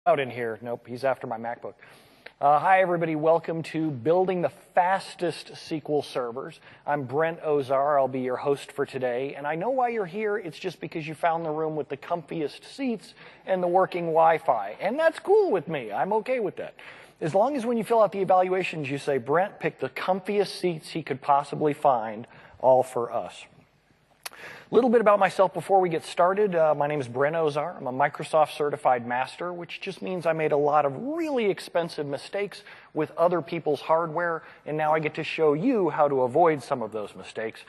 Out in here. Nope, he's after my MacBook. Hi, everybody. Welcome to Building the Fastest SQL Servers. I'm Brent Ozar. I'll be your host for today. And I know why you're here. It's just because you found the room with the comfiest seats and the working Wi-Fi. And that's cool with me. I'm okay with that. As long as when you fill out the evaluations, you say, Brent picked the comfiest seats he could possibly find, all for us. A little bit about myself before we get started. My name is Brent Ozar. I'm a Microsoft Certified Master, which just means I made a lot of really expensive mistakes with other people's hardware, and now I get to show you how to avoid some of those mistakes.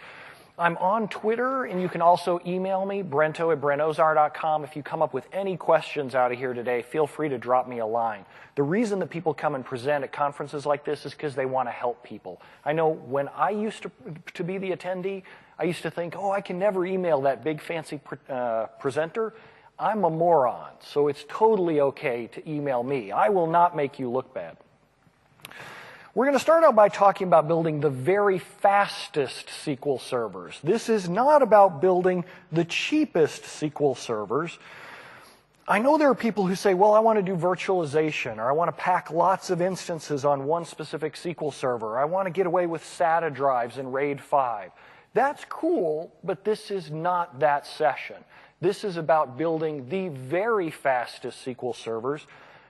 I'm on Twitter, and you can also email me, brento@brentozar.com. If you come up with any questions out of here today, feel free to drop me a line. The reason that people come and present at conferences like this is because they want to help people. I know when I used to be the attendee, I used to think, oh, I can never email that big fancy presenter. I'm a moron, so it's totally okay to email me. I will not make you look bad. We're going to start out by talking about building the very fastest SQL servers. This is not about building the cheapest SQL servers. I know there are people who say, well, I want to do virtualization, or I want to pack lots of instances on one specific SQL server. I want to get away with SATA drives in RAID 5. That's cool, but this is not that session. This is about building the very fastest SQL servers.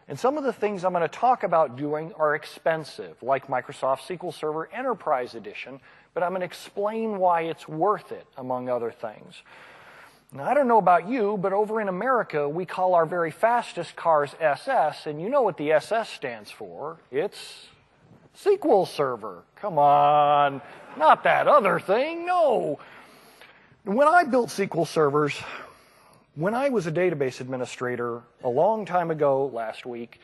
And some of the things I'm going to talk about doing are expensive, like Microsoft SQL Server Enterprise Edition, but I'm going to explain why it's worth it, among other things. Now, I don't know about you, but over in America, we call our very fastest cars SS, and you know what the SS stands for. It's SQL Server. Come on, not that other thing, no. When I built SQL servers, when I was a database administrator a long time ago last week,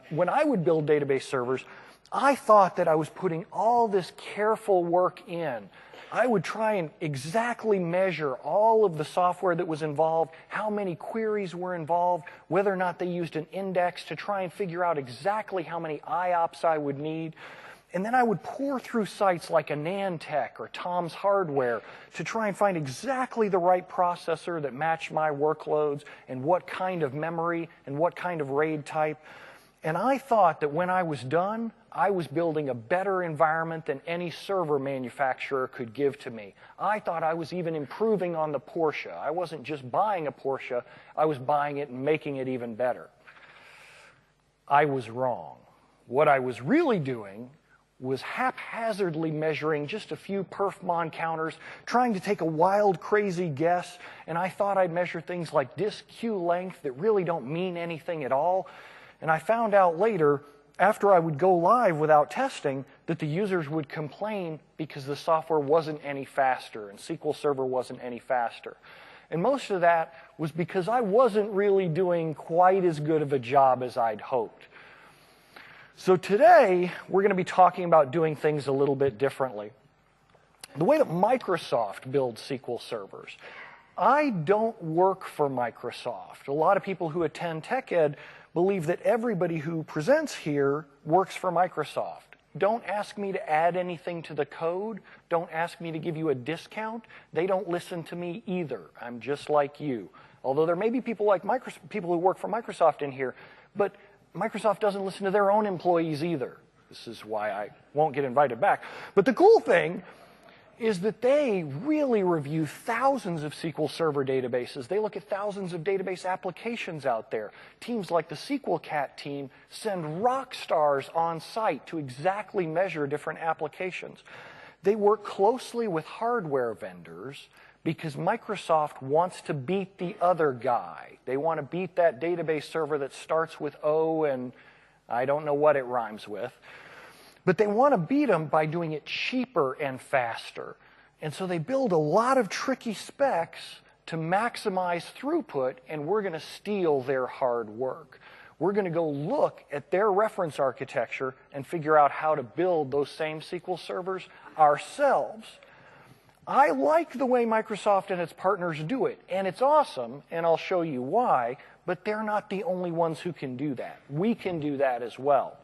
when I would build database servers, I thought that I was putting all this careful work in. I would try and exactly measure all of the software that was involved, how many queries were involved, whether or not they used an index to try and figure out exactly how many IOPS I would need. And then I would pour through sites like AnandTech or Tom's Hardware to try and find exactly the right processor that matched my workloads and what kind of memory and what kind of RAID type. And I thought that when I was done, I was building a better environment than any server manufacturer could give to me. I thought I was even improving on the Porsche. I wasn't just buying a Porsche, I was buying it and making it even better. I was wrong. What I was really doing was haphazardly measuring just a few perfmon counters, trying to take a wild, crazy guess, and I thought I'd measure things like disk queue length that really don't mean anything at all. And I found out later, after I would go live without testing, that the users would complain because the software wasn't any faster and SQL Server wasn't any faster. And most of that was because I wasn't really doing quite as good of a job as I'd hoped. So today, we're going to be talking about doing things a little bit differently. The way that Microsoft builds SQL servers. I don't work for Microsoft. A lot of people who attend TechEd believe that everybody who presents here works for Microsoft. Don't ask me to add anything to the code. Don't ask me to give you a discount. They don't listen to me either. I'm just like you. Although there may be people like people who work for Microsoft in here, but Microsoft doesn't listen to their own employees either. This is why I won't get invited back. But the cool thing is that they really review thousands of SQL Server databases. They look at thousands of database applications out there. Teams like the SQL Cat team send rock stars on site to exactly measure different applications. They work closely with hardware vendors because Microsoft wants to beat the other guy. They want to beat that database server that starts with O and I don't know what it rhymes with. But they want to beat them by doing it cheaper and faster. And so they build a lot of tricky specs to maximize throughput, and we're going to steal their hard work. We're going to go look at their reference architecture and figure out how to build those same SQL servers ourselves. I like the way Microsoft and its partners do it, and it's awesome, and I'll show you why, but they're not the only ones who can do that. We can do that as well.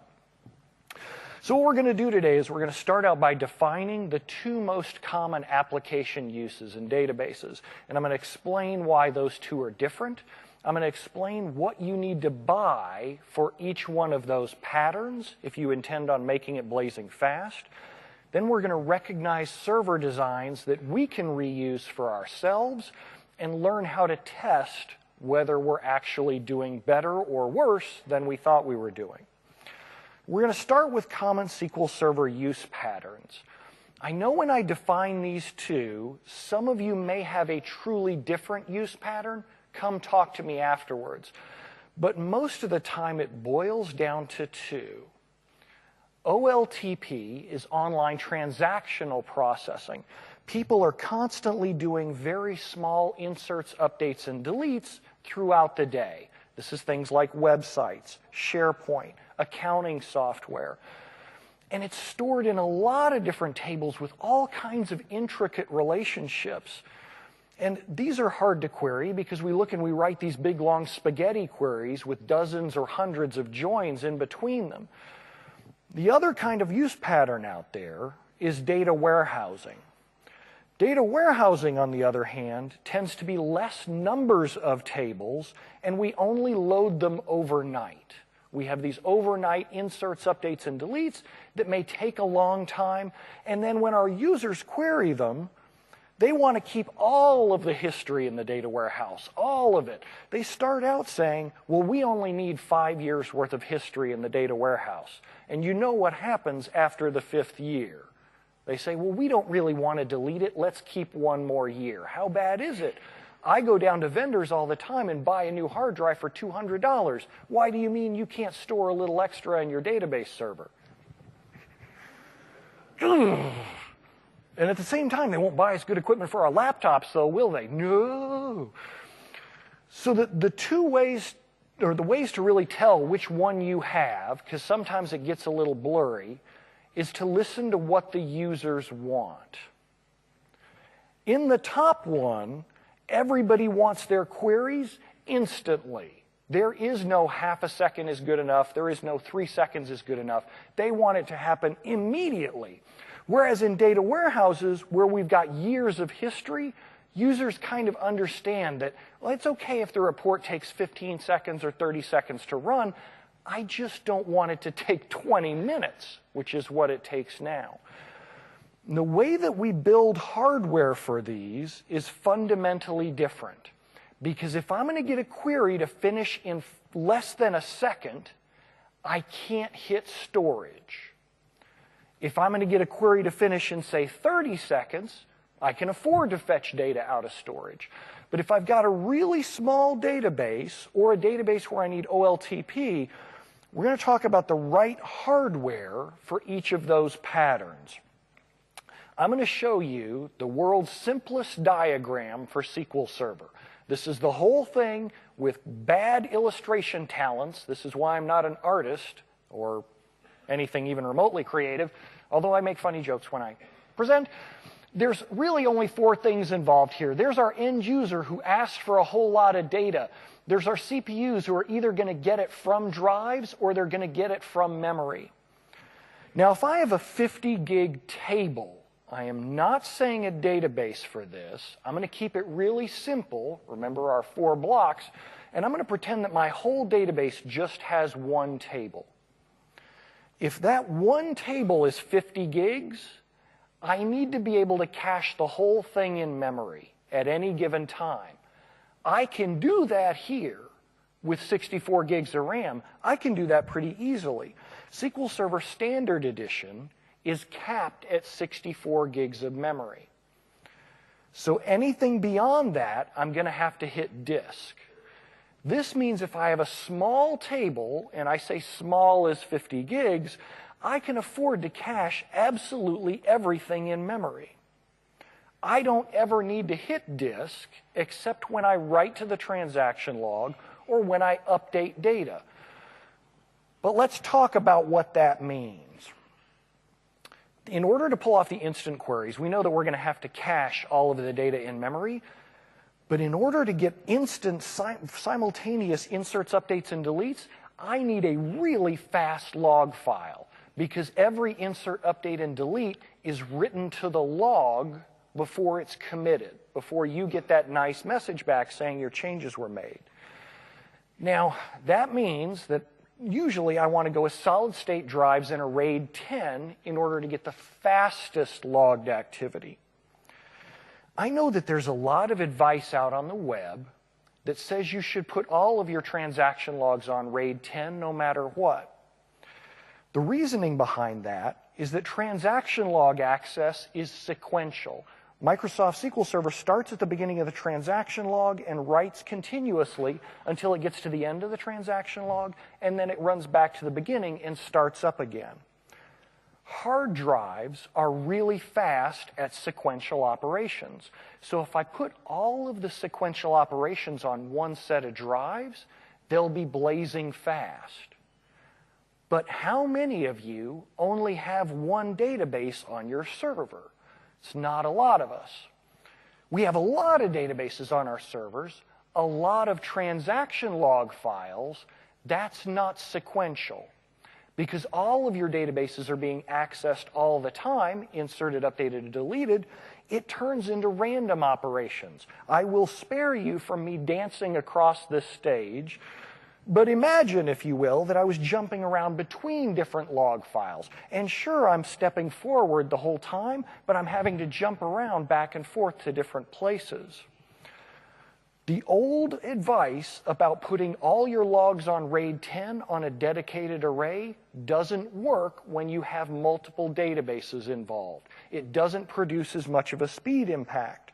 So what we're going to do today is we're going to start out by defining the two most common application uses in databases, and I'm going to explain why those two are different. I'm going to explain what you need to buy for each one of those patterns if you intend on making it blazing fast. Then we're going to recognize server designs that we can reuse for ourselves and learn how to test whether we're actually doing better or worse than we thought we were doing. We're going to start with common SQL Server use patterns. I know when I define these two, some of you may have a truly different use pattern. Come talk to me afterwards. But most of the time it boils down to two. OLTP is online transactional processing. People are constantly doing very small inserts, updates, and deletes throughout the day. This is things like websites, SharePoint, accounting software. And it's stored in a lot of different tables with all kinds of intricate relationships. And these are hard to query because we look and we write these big, long spaghetti queries with dozens or hundreds of joins in between them. The other kind of use pattern out there is data warehousing. Data warehousing, on the other hand, tends to be less numbers of tables, and we only load them overnight. We have these overnight inserts, updates, and deletes that may take a long time, and then when our users query them, they want to keep all of the history in the data warehouse, all of it. They start out saying, well, we only need 5 years worth of history in the data warehouse. And you know what happens after the 5th year. They say, well, we don't really want to delete it. Let's keep 1 more year. How bad is it? I go down to vendors all the time and buy a new hard drive for $200. Why do you mean you can't store a little extra in your database server? And at the same time, they won't buy us good equipment for our laptops, though, will they? No. So the two ways, or the ways to really tell which one you have, because sometimes it gets a little blurry, is to listen to what the users want. In the top one, everybody wants their queries instantly. There is no half a second is good enough. There is no 3 seconds is good enough. They want it to happen immediately. Whereas in data warehouses, where we've got years of history, users kind of understand that, well, it's okay if the report takes 15 seconds or 30 seconds to run. I just don't want it to take 20 minutes, which is what it takes now. And the way that we build hardware for these is fundamentally different. Because if I'm going to get a query to finish in less than a second, I can't hit storage. If I'm going to get a query to finish in, say, 30 seconds, I can afford to fetch data out of storage. But if I've got a really small database or a database where I need OLTP, we're going to talk about the right hardware for each of those patterns. I'm going to show you the world's simplest diagram for SQL Server. This is the whole thing with bad illustration talents. This is why I'm not an artist or anything even remotely creative, although I make funny jokes when I present. There's really only 4 things involved here. There's our end user who asks for a whole lot of data. There's our CPUs who are either going to get it from drives or they're going to get it from memory. Now, if I have a 50 gig table, I am not saying a database for this. I'm going to keep it really simple. Remember our 4 blocks. And I'm going to pretend that my whole database just has 1 table. If that 1 table is 50 gigs, I need to be able to cache the whole thing in memory at any given time. I can do that here with 64 gigs of RAM. I can do that pretty easily. SQL Server Standard Edition is capped at 64 gigs of memory. So anything beyond that, I'm going to have to hit disk. This means if I have a small table, and I say small is 50 gigs, I can afford to cache absolutely everything in memory. I don't ever need to hit disk except when I write to the transaction log or when I update data. But let's talk about what that means. In order to pull off the instant queries, we know that we're going to have to cache all of the data in memory. But in order to get instant simultaneous inserts, updates, and deletes, I need a really fast log file because every insert, update, and delete is written to the log before it's committed, before you get that nice message back saying your changes were made. Now, that means that usually I want to go with solid state drives in a RAID 10 in order to get the fastest logged activity. I know that there's a lot of advice out on the web that says you should put all of your transaction logs on RAID 10 no matter what. The reasoning behind that is that transaction log access is sequential. Microsoft SQL Server starts at the beginning of the transaction log and writes continuously until it gets to the end of the transaction log, and then it runs back to the beginning and starts up again. Hard drives are really fast at sequential operations. So if I put all of the sequential operations on one set of drives, they'll be blazing fast. But how many of you only have one database on your server? It's not a lot of us. We have a lot of databases on our servers, a lot of transaction log files. That's not sequential, because all of your databases are being accessed all the time, inserted, updated, and deleted. It turns into random operations. I will spare you from me dancing across this stage, but imagine, if you will, that I was jumping around between different log files. And sure, I'm stepping forward the whole time, but I'm having to jump around back and forth to different places. The old advice about putting all your logs on RAID 10 on a dedicated array doesn't work when you have multiple databases involved. It doesn't produce as much of a speed impact.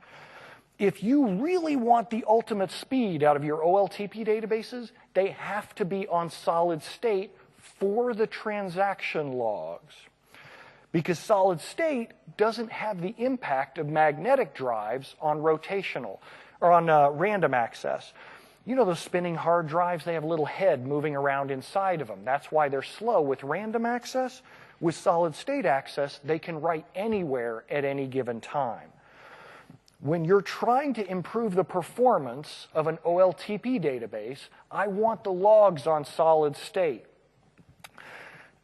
If you really want the ultimate speed out of your OLTP databases, they have to be on solid state for the transaction logs. Because solid state doesn't have the impact of magnetic drives on rotational, or on random access. You know those spinning hard drives, they have a little head moving around inside of them. That's why they're slow with random access. With solid state access, they can write anywhere at any given time. When you're trying to improve the performance of an OLTP database, I want the logs on solid state.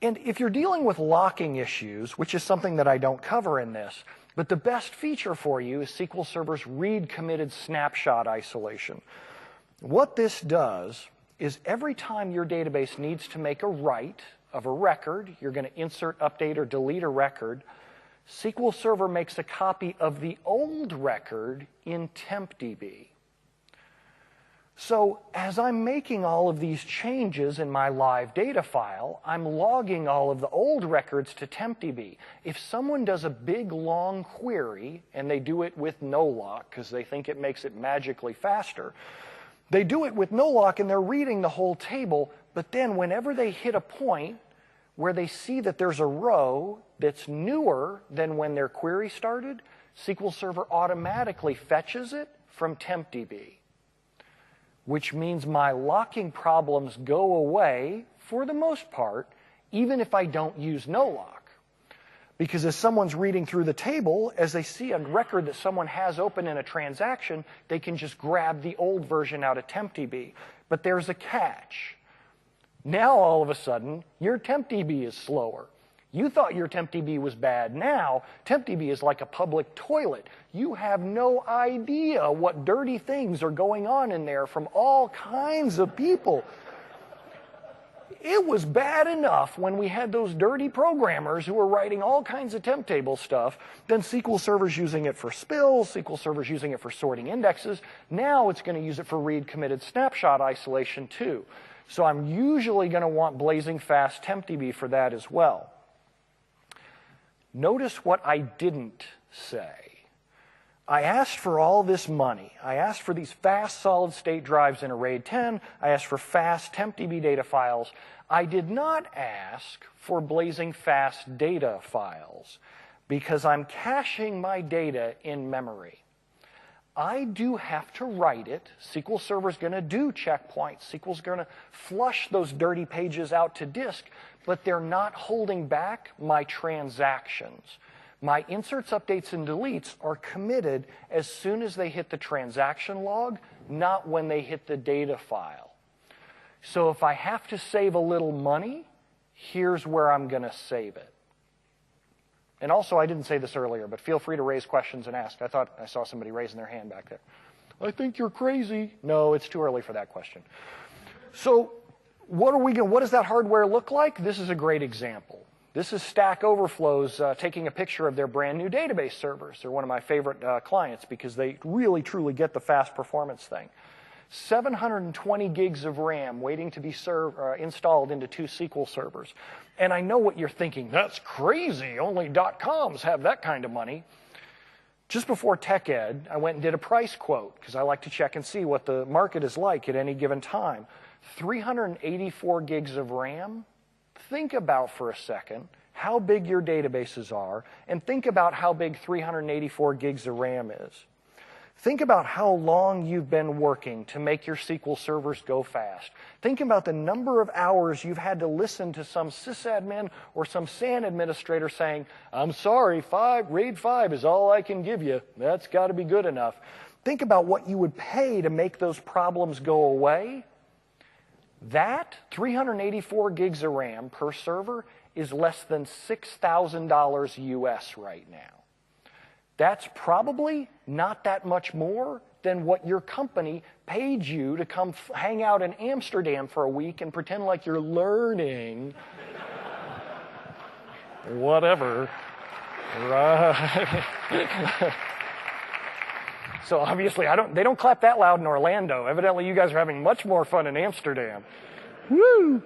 And if you're dealing with locking issues, which is something that I don't cover in this, but the best feature for you is SQL Server's read committed snapshot isolation. What this does is every time your database needs to make a write of a record, you're going to insert, update, or delete a record, SQL Server makes a copy of the old record in TempDB. So as I'm making all of these changes in my live data file, I'm logging all of the old records to TempDB. If someone does a big, long query, and they do it with no lock because they think it makes it magically faster, they do it with no lock and they're reading the whole table, but then whenever they hit a point where they see that there's a row that's newer than when their query started, SQL Server automatically fetches it from TempDB, which means my locking problems go away for the most part, even if I don't use no lock. Because as someone's reading through the table, as they see a record that someone has open in a transaction, they can just grab the old version out of TempDB. But there's a catch. Now, all of a sudden, your TempDB is slower. You thought your TempDB was bad. Now, TempDB is like a public toilet. You have no idea what dirty things are going on in there from all kinds of people. It was bad enough when we had those dirty programmers who were writing all kinds of temp table stuff. Then SQL Server's using it for spills. SQL Server's using it for sorting indexes. Now it's going to use it for read committed snapshot isolation too. So I'm usually going to want blazing fast TempDB for that as well. Notice what I didn't say. I asked for all this money. I asked for these fast solid-state drives in a RAID 10. I asked for fast TempDB data files. I did not ask for blazing fast data files because I'm caching my data in memory. I do have to write it. SQL Server's going to do checkpoints. SQL's going to flush those dirty pages out to disk, but they're not holding back my transactions. My inserts, updates, and deletes are committed as soon as they hit the transaction log, not when they hit the data file. So if I have to save a little money, here's where I'm going to save it. And also, I didn't say this earlier, but feel free to raise questions and ask. I thought I saw somebody raising their hand back there. I think you're crazy. No, it's too early for that question. So what does that hardware look like? This is a great example. This is Stack Overflow's taking a picture of their brand new database servers. They're one of my favorite clients because they really, truly get the fast performance thing. 720 gigs of RAM waiting to be installed into 2 SQL servers. And I know what you're thinking. That's crazy. Only .coms have that kind of money. Just before TechEd, I went and did a price quote because I like to check and see what the market is like at any given time. 384 gigs of RAM. Think about for a second how big your databases are, and think about how big 384 gigs of RAM is. Think about how long you've been working to make your SQL servers go fast. Think about the number of hours you've had to listen to some sysadmin or some SAN administrator saying, I'm sorry, RAID 5 is all I can give you. That's got to be good enough. Think about what you would pay to make those problems go away. That 384 gigs of RAM per server is less than $6,000 US right now. That's probably not that much more than what your company paid you to come hang out in Amsterdam for a week and pretend like you're learning whatever. Right. So obviously, they don't clap that loud in Orlando. Evidently, you guys are having much more fun in Amsterdam. Woo!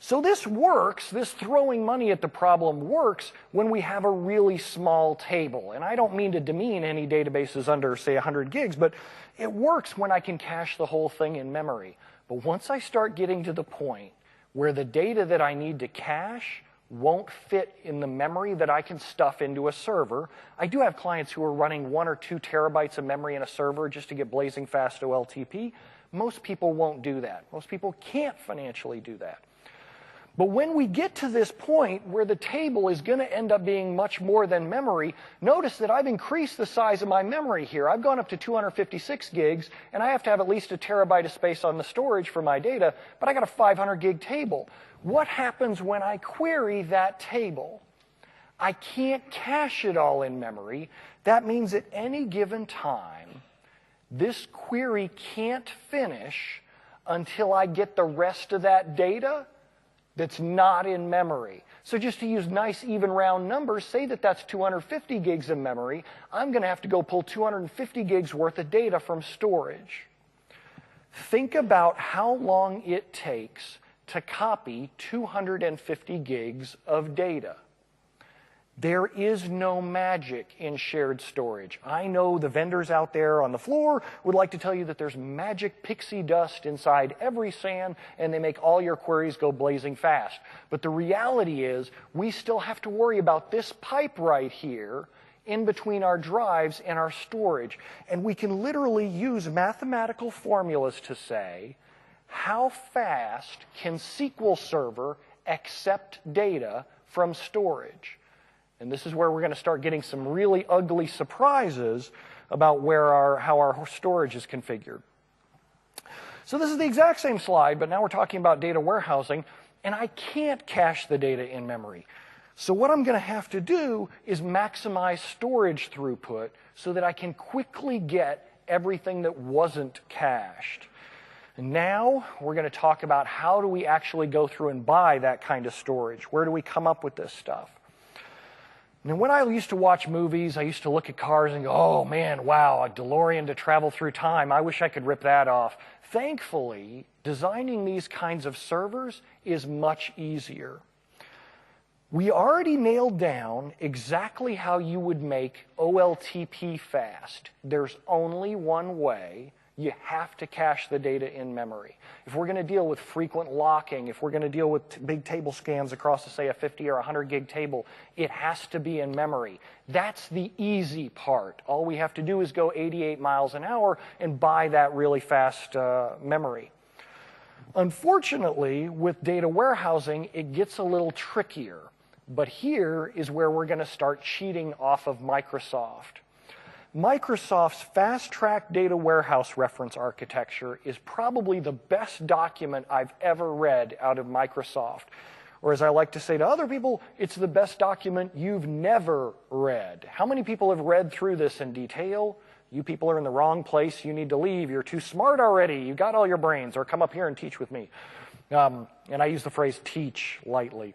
So this works, this throwing money at the problem works when we have a really small table. And I don't mean to demean any databases under, say, 100 gigs, but it works when I can cache the whole thing in memory. But once I start getting to the point where the data that I need to cache won't fit in the memory that I can stuff into a server. I do have clients who are running 1 or 2 terabytes of memory in a server just to get blazing fast OLTP. Most people won't do that. Most people can't financially do that. But when we get to this point where the table is going to end up being much more than memory, notice that I've increased the size of my memory here. I've gone up to 256 gigs, and I have to have at least a terabyte of space on the storage for my data, but I got a 500 gig table. What happens when I query that table? I can't cache it all in memory. That means at any given time, this query can't finish until I get the rest of that data that's not in memory. So just to use nice even round numbers, say that that's 250 gigs of memory, I'm going to have to go pull 250 gigs worth of data from storage. Think about how long it takes to copy 250 gigs of data. There is no magic in shared storage. I know the vendors out there on the floor would like to tell you that there's magic pixie dust inside every SAN and they make all your queries go blazing fast. But the reality is we still have to worry about this pipe right here in between our drives and our storage. And we can literally use mathematical formulas to say, how fast can SQL Server accept data from storage? And this is where we're going to start getting some really ugly surprises about how our storage is configured. So this is the exact same slide, but now we're talking about data warehousing, and I can't cache the data in memory. So what I'm going to have to do is maximize storage throughput so that I can quickly get everything that wasn't cached. And now we're going to talk about how do we actually go through and buy that kind of storage. Where do we come up with this stuff? And when I used to watch movies, I used to look at cars and go, oh man, wow, a DeLorean to travel through time. I wish I could rip that off. Thankfully, designing these kinds of servers is much easier. We already nailed down exactly how you would make OLTP fast. There's only one way. You have to cache the data in memory. If we're going to deal with frequent locking, if we're going to deal with big table scans across, say, a 50 or 100 gig table, it has to be in memory. That's the easy part. All we have to do is go 88 miles an hour and buy that really fast memory. Unfortunately, with data warehousing, it gets a little trickier. But here is where we're going to start cheating off of Microsoft. Microsoft's fast-track data warehouse reference architecture is probably the best document I've ever read out of Microsoft. Or as I like to say to other people, it's the best document you've never read. How many people have read through this in detail? You people are in the wrong place. You need to leave. You're too smart already. You got all your brains, or come up here and teach with me. And I use the phrase teach lightly.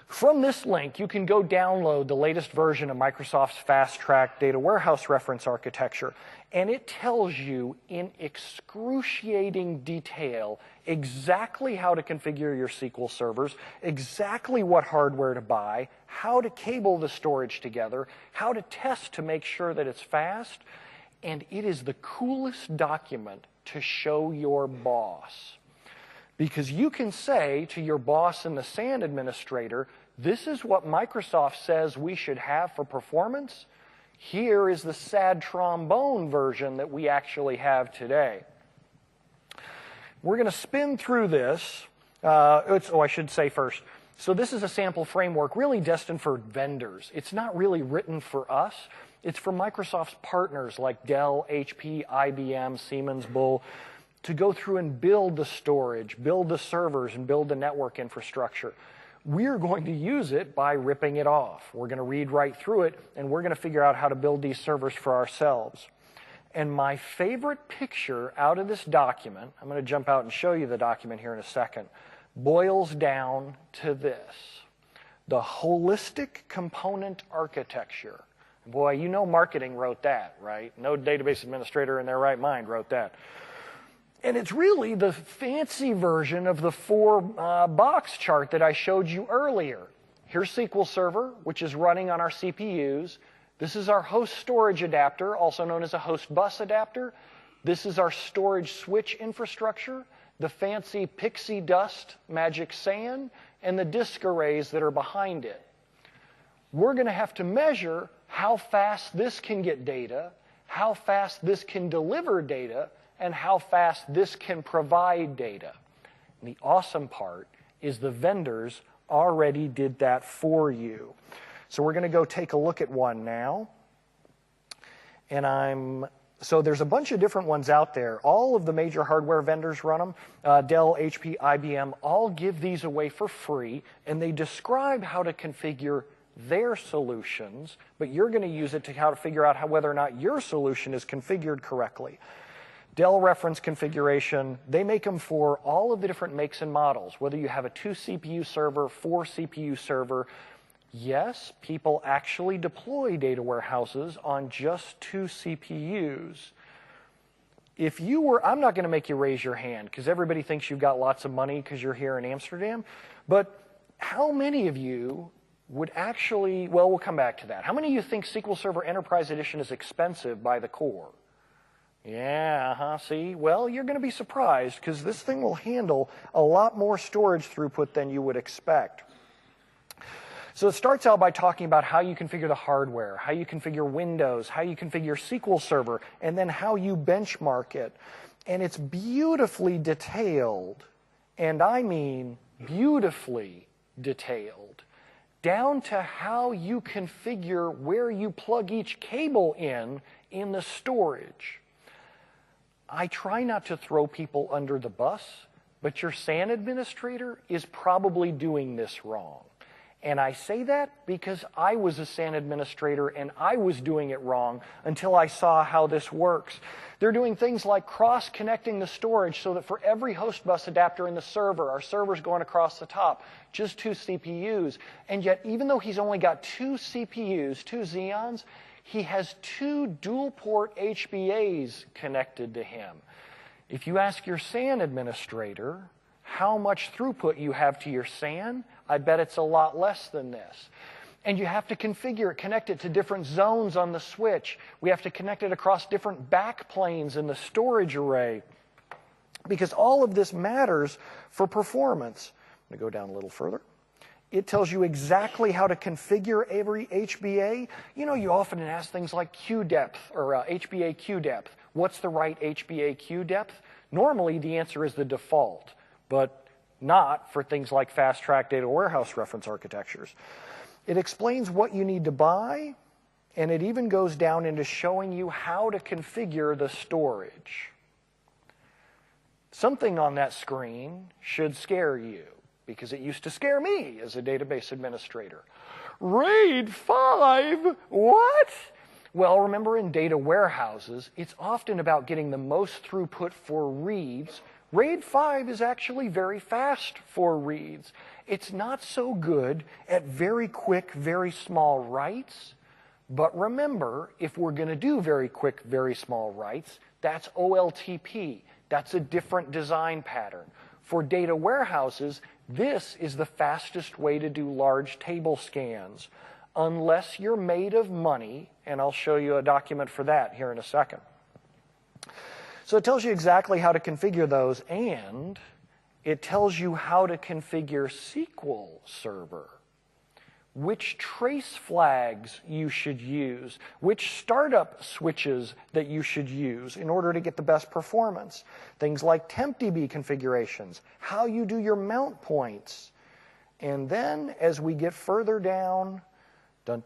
From this link, you can go download the latest version of Microsoft's Fast Track Data Warehouse Reference Architecture, and it tells you in excruciating detail exactly how to configure your SQL servers, exactly what hardware to buy, how to cable the storage together, how to test to make sure that it's fast, and it is the coolest document to show your boss. Because you can say to your boss and the SAN administrator, this is what Microsoft says we should have for performance. Here is the sad trombone version that we actually have today. We're going to spin through this. I should say first. So this is a sample framework really destined for vendors. It's not really written for us. It's for Microsoft's partners like Dell, HP, IBM, Siemens, Bull, to go through and build the storage, build the servers, and build the network infrastructure. We're going to use it by ripping it off. We're going to read right through it, and we're going to figure out how to build these servers for ourselves. And my favorite picture out of this document, I'm going to jump out and show you the document here in a second, boils down to this: the holistic component architecture. Boy, you know marketing wrote that, right? No database administrator in their right mind wrote that. And it's really the fancy version of the 4-box chart that I showed you earlier. Here's SQL Server, which is running on our CPUs. This is our host storage adapter, also known as a host bus adapter. This is our storage switch infrastructure, the fancy pixie dust magic SAN, and the disk arrays that are behind it. We're going to have to measure how fast this can get data, how fast this can deliver data, and how fast this can provide data. And the awesome part is the vendors already did that for you. So we're going to go take a look at one now. And so there's a bunch of different ones out there. All of the major hardware vendors run them. Dell, HP, IBM, all give these away for free, and they describe how to configure their solutions, but you're going to use it to how to figure out whether or not your solution is configured correctly. Dell reference configuration, they make them for all of the different makes and models, whether you have a 2-CPU server, 4-CPU server. Yes, people actually deploy data warehouses on just 2 CPUs. If you were, I'm not going to make you raise your hand because everybody thinks you've got lots of money because you're here in Amsterdam, but how many of you would actually, well, we'll come back to that. How many of you think SQL Server Enterprise Edition is expensive by the core? Yeah, see? Well, you're going to be surprised because this thing will handle a lot more storage throughput than you would expect. So it starts out by talking about how you configure the hardware, how you configure Windows, how you configure SQL Server, and then how you benchmark it. And it's beautifully detailed, and I mean beautifully detailed, down to how you configure where you plug each cable in the storage. I try not to throw people under the bus, but your SAN administrator is probably doing this wrong. And I say that because I was a SAN administrator and I was doing it wrong until I saw how this works. They're doing things like cross-connecting the storage so that for every host bus adapter in the server, our server's going across the top, just 2 CPUs. And yet, even though he's only got 2 CPUs, 2 Xeons, he has 2 dual-port HBAs connected to him. If you ask your SAN administrator how much throughput you have to your SAN, I bet it's a lot less than this. And you have to configure it, connect it to different zones on the switch. We have to connect it across different backplanes in the storage array, because all of this matters for performance. I'm going to go down a little further. It tells you exactly how to configure every HBA. You know, you often ask things like queue depth or HBA queue depth. What's the right HBA queue depth? Normally, the answer is the default, but not for things like Fast Track Data Warehouse Reference Architectures. It explains what you need to buy, and it even goes down into showing you how to configure the storage. Something on that screen should scare you, because it used to scare me as a database administrator. RAID 5? What? Well, remember in data warehouses, it's often about getting the most throughput for reads. RAID 5 is actually very fast for reads. It's not so good at very quick, very small writes. But remember, if we're going to do very quick, very small writes, that's OLTP. That's a different design pattern. For data warehouses, this is the fastest way to do large table scans, unless you're made of money, and I'll show you a document for that here in a second. So it tells you exactly how to configure those, and it tells you how to configure SQL Server, which trace flags you should use, which startup switches that you should use in order to get the best performance, things like tempdb configurations, how you do your mount points. And then as we get further down, so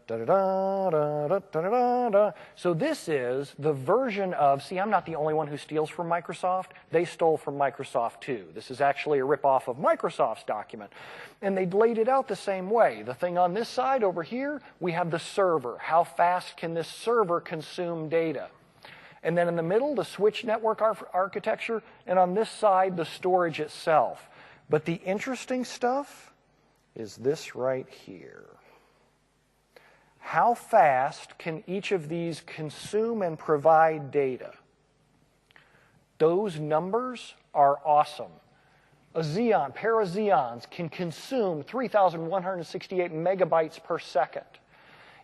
this is the version of, see, I'm not the only one who steals from Microsoft. They stole from Microsoft too. This is actually a ripoff of Microsoft's document. And they laid it out the same way. The thing on this side over here, we have the server. How fast can this server consume data? And then in the middle, the switch network architecture, and on this side, the storage itself. But the interesting stuff is this right here. How fast can each of these consume and provide data? Those numbers are awesome. A Xeon, pair of Xeons can consume 3,168 megabytes per second.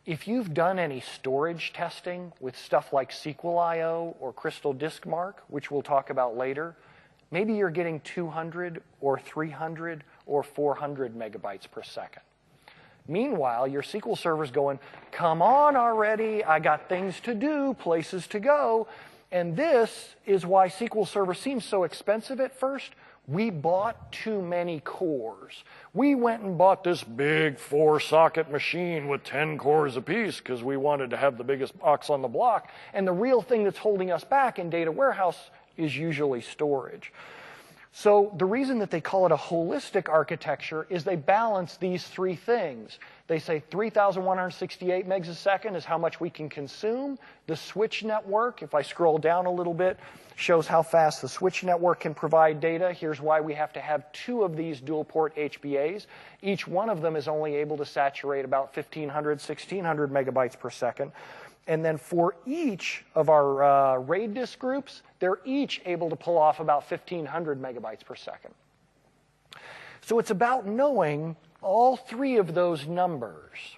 If you've done any storage testing with stuff like SQL I/O or Crystal Disk Mark, which we'll talk about later, maybe you're getting 200 or 300 or 400 megabytes per second. Meanwhile, your SQL server's going, come on already, I got things to do, places to go. And this is why SQL Server seems so expensive at first. We bought too many cores. We went and bought this big 4-socket machine with 10 cores apiece because we wanted to have the biggest box on the block. And the real thing that's holding us back in data warehouse is usually storage. So the reason that they call it a holistic architecture is they balance these three things. They say 3,168 megs a second is how much we can consume. The switch network, if I scroll down a little bit, shows how fast the switch network can provide data. Here's why we have to have 2 of these dual port HBAs. Each one of them is only able to saturate about 1,500, 1,600 megabytes per second. And then for each of our RAID disk groups, they're each able to pull off about 1,500 megabytes per second. So it's about knowing all 3 of those numbers.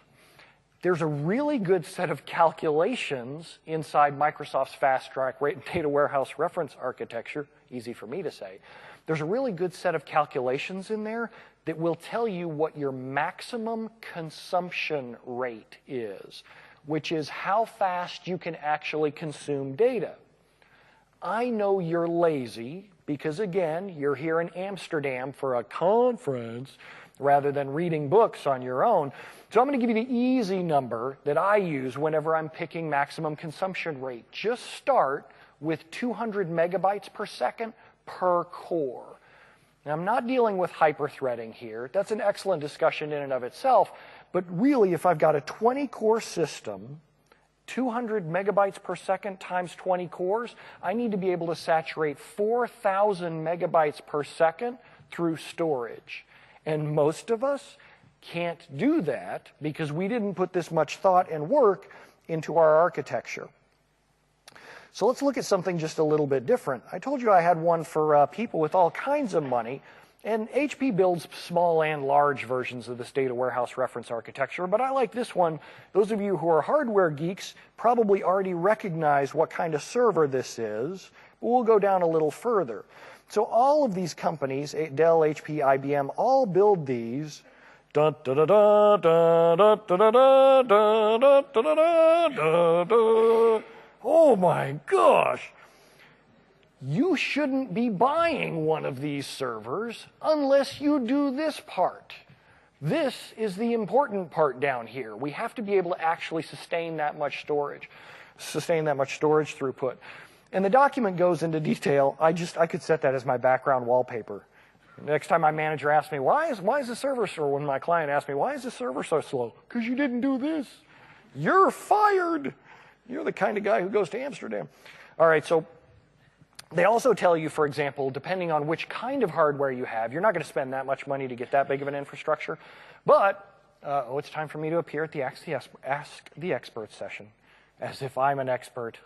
There's a really good set of calculations inside Microsoft's Fast Track Data Warehouse Reference Architecture, easy for me to say. There's a really good set of calculations in there that will tell you what your maximum consumption rate is, which is how fast you can actually consume data. I know you're lazy because, again, you're here in Amsterdam for a conference rather than reading books on your own. So I'm going to give you the easy number that I use whenever I'm picking maximum consumption rate. Just start with 200 megabytes per second per core. Now, I'm not dealing with hyper-threading here. That's an excellent discussion in and of itself. But really, if I've got a 20-core system, 200 megabytes per second times 20 cores, I need to be able to saturate 4,000 megabytes per second through storage. And most of us can't do that because we didn't put this much thought and work into our architecture. So let's look at something just a little bit different. I told you I had one for people with all kinds of money. And HP builds small and large versions of this data warehouse reference architecture, but I like this one. Those of you who are hardware geeks probably already recognize what kind of server this is, but we'll go down a little further. So all of these companies, Dell, HP, IBM, all build these. Oh my gosh! You shouldn't be buying one of these servers unless you do this part. This is the important part down here. We have to be able to actually sustain that much storage throughput. And the document goes into detail. I could set that as my background wallpaper. Next time my manager asks me, why is the server slow? When my client asks me, why is the server so slow? Because you didn't do this. You're fired. You're the kind of guy who goes to Amsterdam. All right, so they also tell you, for example, depending on which kind of hardware you have, you're not going to spend that much money to get that big of an infrastructure. But, it's time for me to appear at the Ask the Expert session, as if I'm an expert.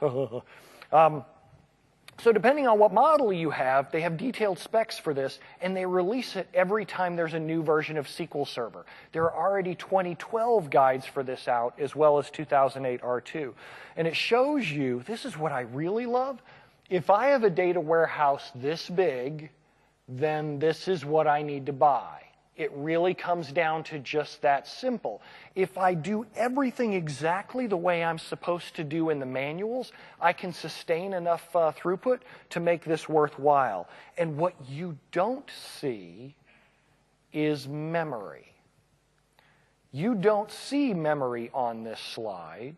So depending on what model you have, they have detailed specs for this, and they release it every time there's a new version of SQL Server. There are already 2012 guides for this out, as well as 2008 R2. And it shows you, this is what I really love, if I have a data warehouse this big, then this is what I need to buy. It really comes down to just that simple. If I do everything exactly the way I'm supposed to do in the manuals, I can sustain enough throughput to make this worthwhile. And what you don't see is memory. You don't see memory on this slide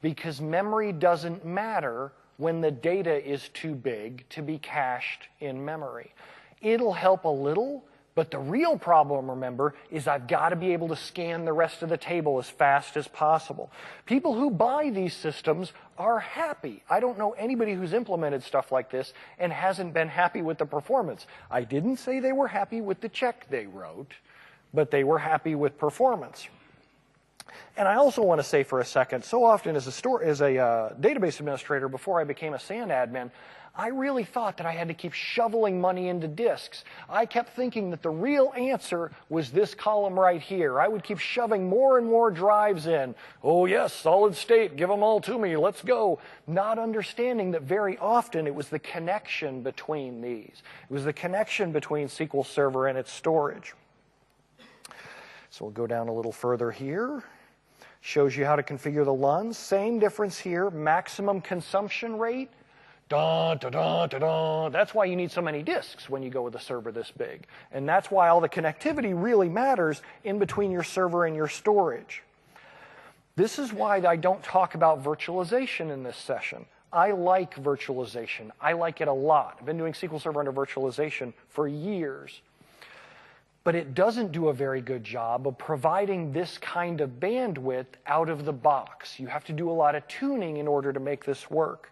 because memory doesn't matter when the data is too big to be cached in memory. It'll help a little, but the real problem, remember, is I've got to be able to scan the rest of the table as fast as possible. People who buy these systems are happy. I don't know anybody who's implemented stuff like this and hasn't been happy with the performance. I didn't say they were happy with the check they wrote, but they were happy with performance. And I also want to say for a second, so often as a database administrator before I became a SAN admin, I really thought that I had to keep shoveling money into disks. I kept thinking that the real answer was this column right here. I would keep shoving more and more drives in. Oh yes, solid state, give them all to me, let's go. Not understanding that very often it was the connection between these. It was the connection between SQL Server and its storage. So we'll go down a little further here. Shows you how to configure the LUNs. Same difference here, maximum consumption rate. Dun, dun, dun, dun, dun. That's why you need so many disks when you go with a server this big. And that's why all the connectivity really matters in between your server and your storage. This is why I don't talk about virtualization in this session. I like virtualization. I like it a lot. I've been doing SQL Server under virtualization for years. But it doesn't do a very good job of providing this kind of bandwidth out of the box. You have to do a lot of tuning in order to make this work.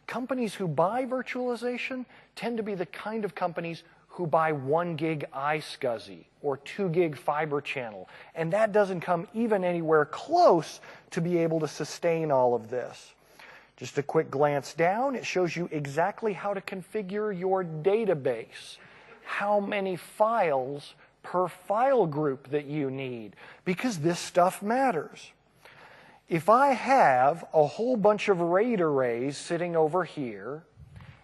Companies who buy virtualization tend to be the kind of companies who buy 1 gig iSCSI or 2 gig fiber channel. And that doesn't come even anywhere close to be able to sustain all of this. Just a quick glance down, it shows you exactly how to configure your database, how many files per file group that you need, because this stuff matters. If I have a whole bunch of RAID arrays sitting over here,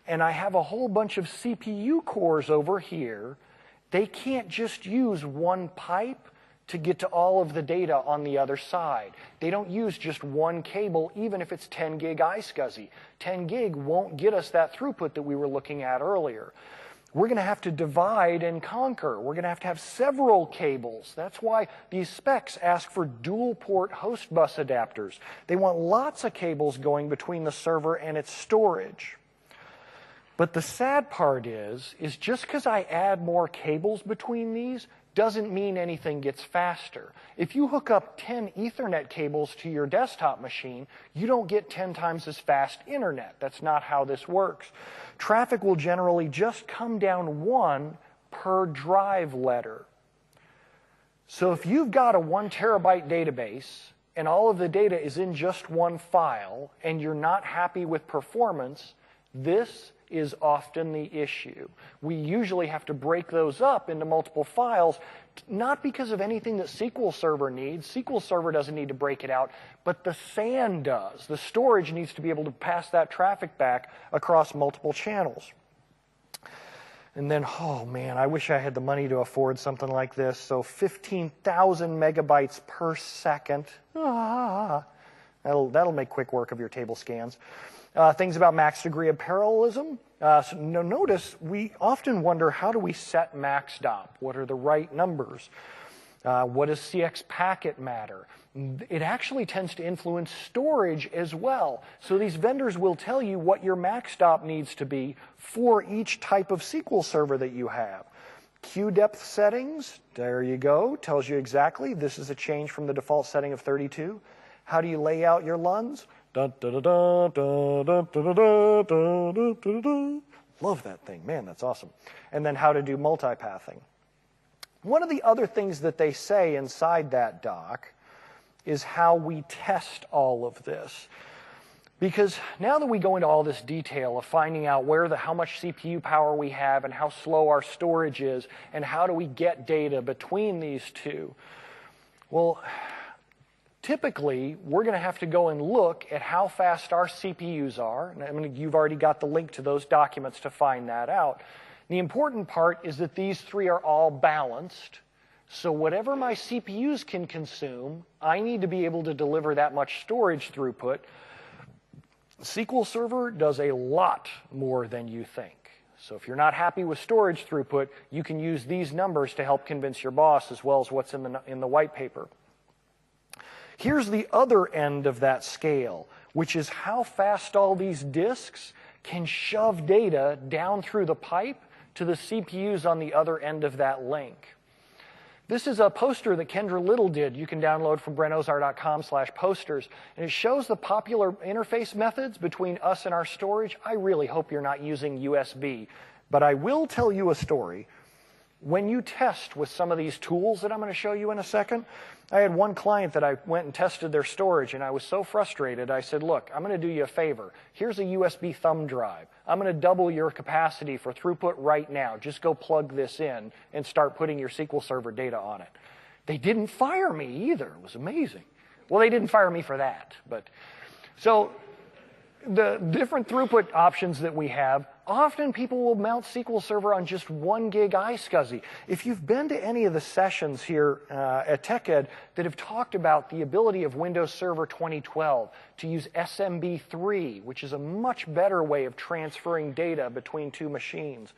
and I have a whole bunch of CPU cores over here, they can't just use one pipe to get to all of the data on the other side. They don't use just one cable, even if it's 10 gig iSCSI. 10 gig won't get us that throughput that we were looking at earlier. We're going to have to divide and conquer. We're going to have several cables. That's why these specs ask for dual port host bus adapters. They want lots of cables going between the server and its storage. But the sad part is just because I add more cables between these doesn't mean anything gets faster. If you hook up 10 Ethernet cables to your desktop machine, you don't get 10 times as fast internet. That's not how this works. Traffic will generally just come down 1 per drive letter. So if you've got a 1 terabyte database and all of the data is in just one file and you're not happy with performance, this is often the issue. We usually have to break those up into multiple files, not because of anything that SQL Server needs. SQL Server doesn't need to break it out, but the SAN does. The storage needs to be able to pass that traffic back across multiple channels. And then, oh man, I wish I had the money to afford something like this. So 15,000 megabytes per second. That'll make quick work of your table scans. Things about max degree of parallelism. So notice we often wonder, how do we set max stop? What are the right numbers? What does CX packet matter? It actually tends to influence storage as well. So these vendors will tell you what your max stop needs to be for each type of SQL server that you have. Queue depth settings, there you go, tells you exactly. This is a change from the default setting of 32. How do you lay out your LUNs? Dun, dun, dun, dun, dun, dun, dun, dun, dun, dun, dun, dun. Love that thing. Man, that's awesome. And then how to do multipathing. One of the other things that they say inside that doc is how we test all of this. Because now that we go into all this detail of finding out how much CPU power we have and how slow our storage is and how do we get data between these two, well, typically we're going to have to go and look at how fast our CPUs are. And I mean, you've already got the link to those documents to find that out. The important part is that these three are all balanced. So whatever my CPUs can consume, I need to be able to deliver that much storage throughput. SQL Server does a lot more than you think. So if you're not happy with storage throughput, you can use these numbers to help convince your boss as well as what's in the white paper. Here's the other end of that scale, which is how fast all these disks can shove data down through the pipe to the CPUs on the other end of that link. This is a poster that Kendra Little did. You can download from brentozar.com/posters. And it shows the popular interface methods between us and our storage. I really hope you're not using USB. But I will tell you a story. When you test with some of these tools that I'm going to show you in a second, I had one client that I went and tested their storage, and I was so frustrated. I said, look, I'm going to do you a favor. Here's a USB thumb drive. I'm going to double your capacity for throughput right now. Just go plug this in and start putting your SQL Server data on it. They didn't fire me either. It was amazing. Well, they didn't fire me for that. So the different throughput options that we have, often people will mount SQL Server on just 1 gig iSCSI. If you've been to any of the sessions here at TechEd that have talked about the ability of Windows Server 2012 to use SMB3, which is a much better way of transferring data between two machines,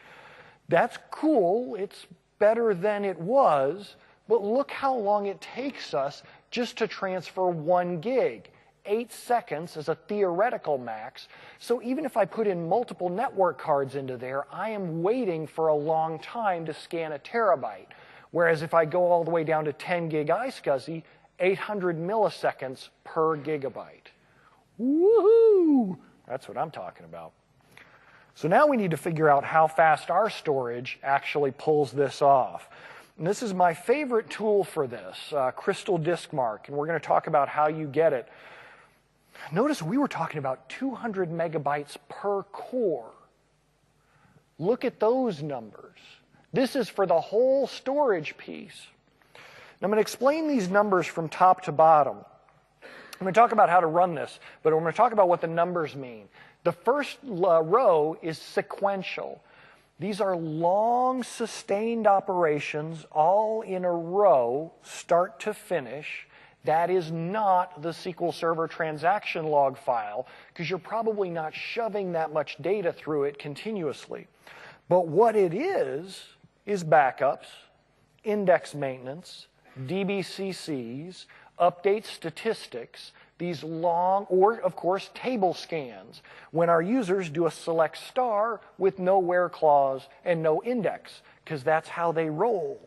that's cool. It's better than it was, but look how long it takes us just to transfer 1 gig. 8 seconds is a theoretical max. So even if I put in multiple network cards into there, I am waiting for a long time to scan a terabyte. Whereas if I go all the way down to 10 gig iSCSI, 800 milliseconds per gigabyte. Woohoo! That's what I'm talking about. So now we need to figure out how fast our storage actually pulls this off. And this is my favorite tool for this, Crystal Disk Mark, and we're going to talk about how you get it. Notice we were talking about 200 megabytes per core. Look at those numbers. This is for the whole storage piece. Now, I'm going to explain these numbers from top to bottom. I'm going to talk about how to run this, but I'm going to talk about what the numbers mean. The first row is sequential. These are long, sustained operations, all in a row, start to finish. That is not the SQL Server transaction log file, because you're probably not shoving that much data through it continuously. But what it is backups, index maintenance, DBCCs, update statistics, these long, or of course, table scans, when our users do a select star with no where clause and no index, because that's how they roll.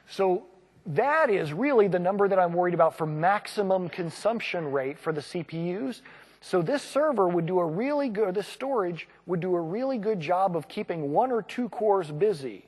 So that is really the number that I'm worried about for maximum consumption rate for the CPUs. So this server would do a really good, this storage would do a really good job of keeping 1 or 2 cores busy.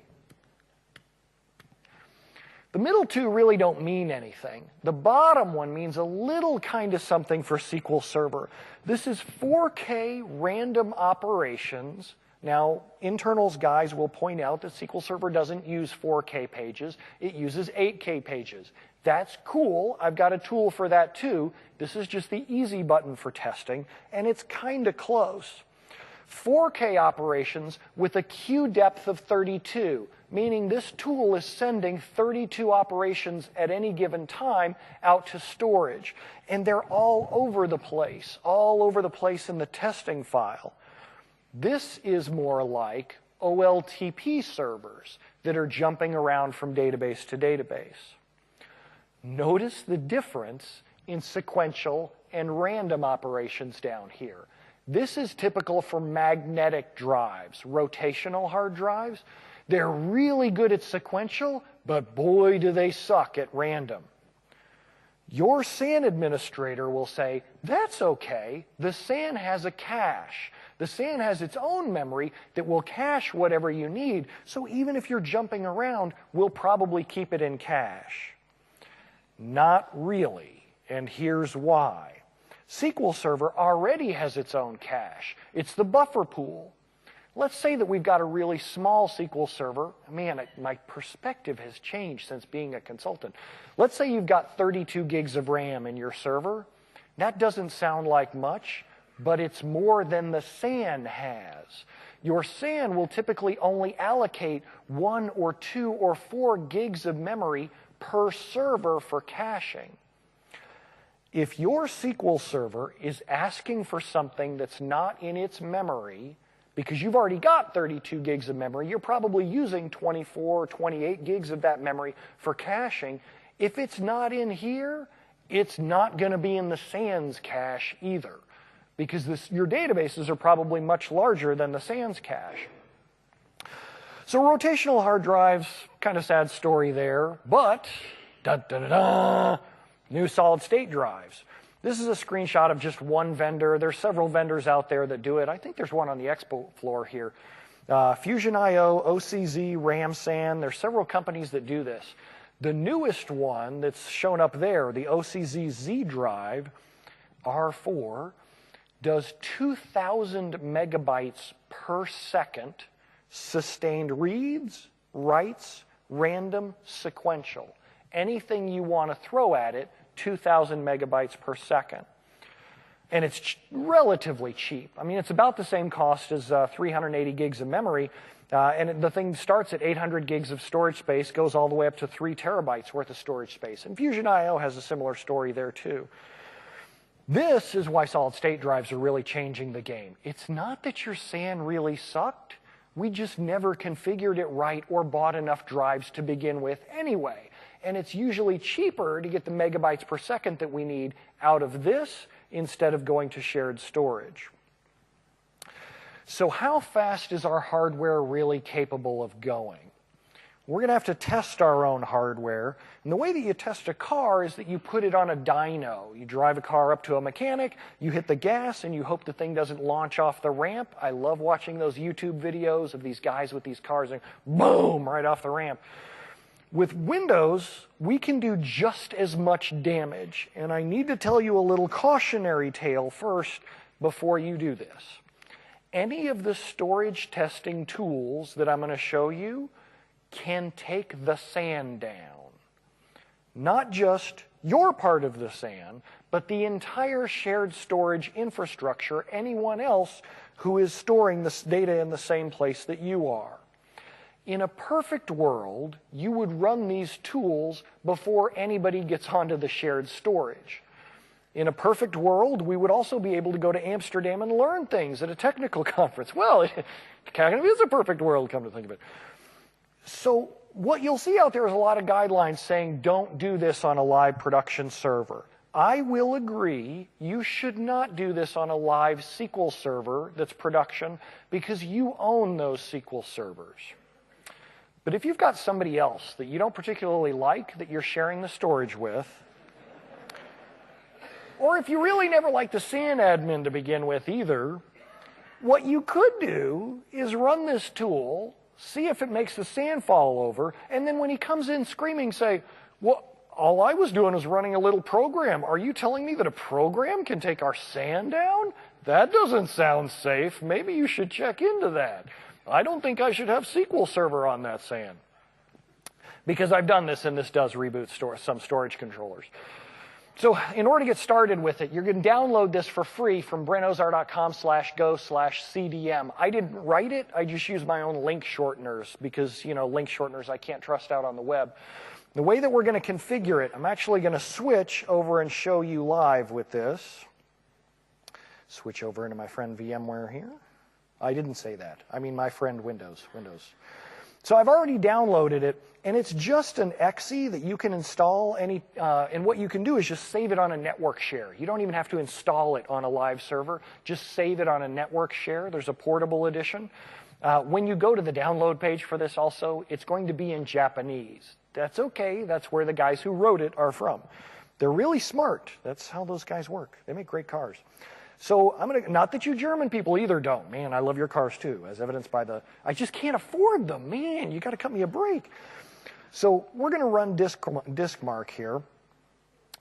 The middle two really don't mean anything. The bottom one means a little kind of something for SQL Server. This is 4K random operations. Now, internals guys will point out that SQL Server doesn't use 4K pages. It uses 8K pages. That's cool. I've got a tool for that too. This is just the easy button for testing, and it's kind of close. 4K operations with a queue depth of 32, meaning this tool is sending 32 operations at any given time out to storage. And they're all over the place in the testing file. This is more like OLTP servers that are jumping around from database to database. Notice the difference in sequential and random operations down here. This is typical for magnetic drives, rotational hard drives. They're really good at sequential, but boy, do they suck at random. Your SAN administrator will say, that's okay, the SAN has a cache. The SAN has its own memory that will cache whatever you need, so even if you're jumping around, we'll probably keep it in cache. Not really, and here's why. SQL Server already has its own cache. It's the buffer pool. Let's say that we've got a really small SQL Server. Man, my perspective has changed since being a consultant. Let's say you've got 32 gigs of RAM in your server. That doesn't sound like much, but it's more than the SAN has. Your SAN will typically only allocate 1 or 2 or 4 gigs of memory per server for caching. If your SQL Server is asking for something that's not in its memory, because you've already got 32 gigs of memory, you're probably using 24 or 28 gigs of that memory for caching. If it's not in here, it's not going to be in the SAN's cache either, because your databases are probably much larger than the SAN's cache. So rotational hard drives, kind of sad story there, but new solid state drives. This is a screenshot of just one vendor. There's several vendors out there that do it. I think there's one on the expo floor here. Fusion.io, OCZ, RamSan. There's several companies that do this. The newest one that's shown up there, the OCZ Z drive, R4, does 2,000 megabytes per second, sustained reads, writes, random, sequential. Anything you want to throw at it, 2,000 megabytes per second. And it's relatively cheap. I mean, it's about the same cost as 380 gigs of memory, and the thing starts at 800 gigs of storage space, goes all the way up to 3 terabytes worth of storage space. And Fusion.io has a similar story there too. This is why solid state drives are really changing the game. It's not that your SAN really sucked. We just never configured it right or bought enough drives to begin with anyway. And it's usually cheaper to get the megabytes per second that we need out of this instead of going to shared storage. So how fast is our hardware really capable of going? We're going to have to test our own hardware. And the way that you test a car is that you put it on a dyno. You drive a car up to a mechanic, you hit the gas, and you hope the thing doesn't launch off the ramp. I love watching those YouTube videos of these guys with these cars and boom, right off the ramp. With Windows, we can do just as much damage. And I need to tell you a little cautionary tale first before you do this. Any of the storage testing tools that I'm going to show you can take the SAN down. Not just your part of the SAN, but the entire shared storage infrastructure, anyone else who is storing this data in the same place that you are. In a perfect world, you would run these tools before anybody gets onto the shared storage. In a perfect world, we would also be able to go to Amsterdam and learn things at a technical conference. Well, it kind of is a perfect world, come to think of it. So what you'll see out there is a lot of guidelines saying don't do this on a live production server. I will agree you should not do this on a live SQL server that's production because you own those SQL servers. But if you've got somebody else that you don't particularly like that you're sharing the storage with, or if you really never liked the SAN admin to begin with either, what you could do is run this tool, see if it makes the SAN fall over, and then when he comes in screaming, say, well, all I was doing was running a little program. Are you telling me that a program can take our SAN down? That doesn't sound safe. Maybe you should check into that. I don't think I should have SQL Server on that SAN. Because I've done this, and this does reboot some storage controllers. So in order to get started with it, you're going to download this for free from brentozar.com/go/CDM. I didn't write it. I just use my own link shorteners because, you know, link shorteners I can't trust out on the web. The way that we're going to configure it, I'm actually going to switch over and show you live with this. Switch over into my friend VMware here. I didn't say that. I mean my friend Windows. So I've already downloaded it, and it's just an exe that you can install and what you can do is just save it on a network share. You don't even have to install it on a live server. Just save it on a network share. There's a portable edition. When you go to the download page for this also, it's going to be in Japanese. That's okay. That's where the guys who wrote it are from. They're really smart. That's how those guys work. They make great cars. So I'm going to, not that you German people either don't. Man, I love your cars too, as evidenced by I just can't afford them. Man, you got to cut me a break. So we're going to run disk mark here.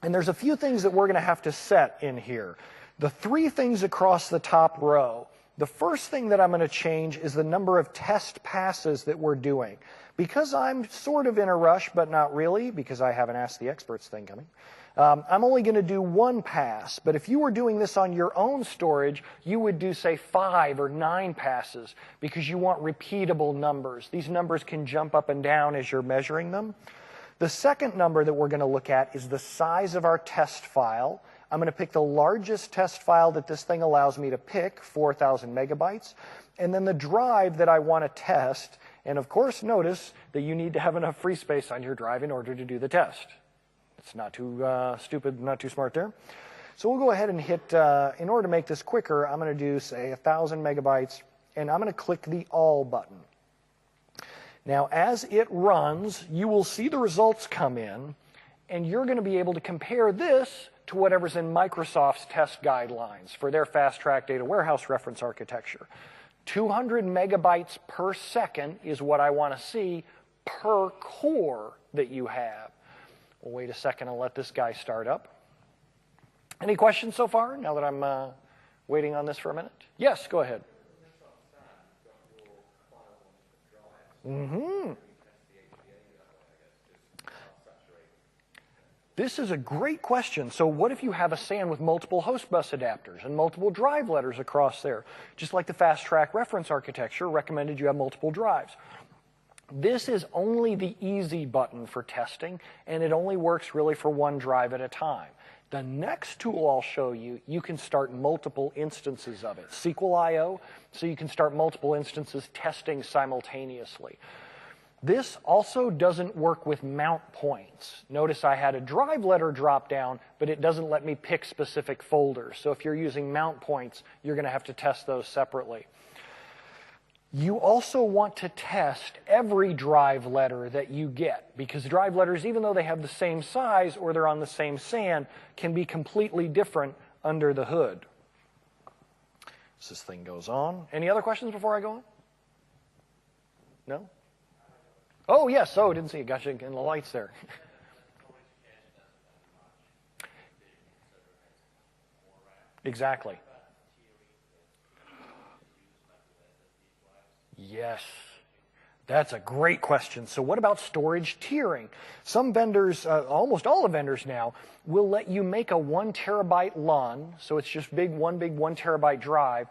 And there's a few things that we're going to have to set in here. The 3 things across the top row. The first thing that I'm going to change is the number of test passes that we're doing. Because I'm sort of in a rush, but not really, because I haven't asked the experts thing coming, I'm only going to do 1 pass. But if you were doing this on your own storage, you would do, say, 5 or 9 passes, because you want repeatable numbers. These numbers can jump up and down as you're measuring them. The second number that we're going to look at is the size of our test file. I'm going to pick the largest test file that this thing allows me to pick, 4,000 megabytes, and then the drive that I want to test. And of course, notice that you need to have enough free space on your drive in order to do the test. It's not too stupid, not too smart there. So we'll go ahead and hit, in order to make this quicker, I'm going to do, say, 1,000 megabytes, and I'm going to click the All button. Now, as it runs, you will see the results come in, and you're going to be able to compare this to whatever's in Microsoft's test guidelines for their fast-track data warehouse reference architecture. 200 megabytes per second is what I want to see per core that you have. We'll wait a second and let this guy start up. Any questions so far, now that I'm waiting on this for a minute? Yes, go ahead. Mm-hmm. This is a great question. So what if you have a SAN with multiple host bus adapters and multiple drive letters across there? Just like the fast track reference architecture recommended you have multiple drives. This is only the easy button for testing, and it only works really for 1 drive at a time. The next tool I'll show you, you can start multiple instances of it. SQL I/O, so you can start multiple instances testing simultaneously. This also doesn't work with mount points. Notice I had a drive letter drop down, but it doesn't let me pick specific folders. So if you're using mount points, you're going to have to test those separately. You also want to test every drive letter that you get, because drive letters, even though they have the same size or they're on the same SAN, can be completely different under the hood. So this thing goes on. Any other questions before I go on? No? Oh, yes. Oh, didn't see it. Gotcha in the lights there. Exactly. Yes. That's a great question. So what about storage tiering? Some vendors, almost all the vendors now, will let you make a 1 terabyte LUN, so it's just one big 1 terabyte drive,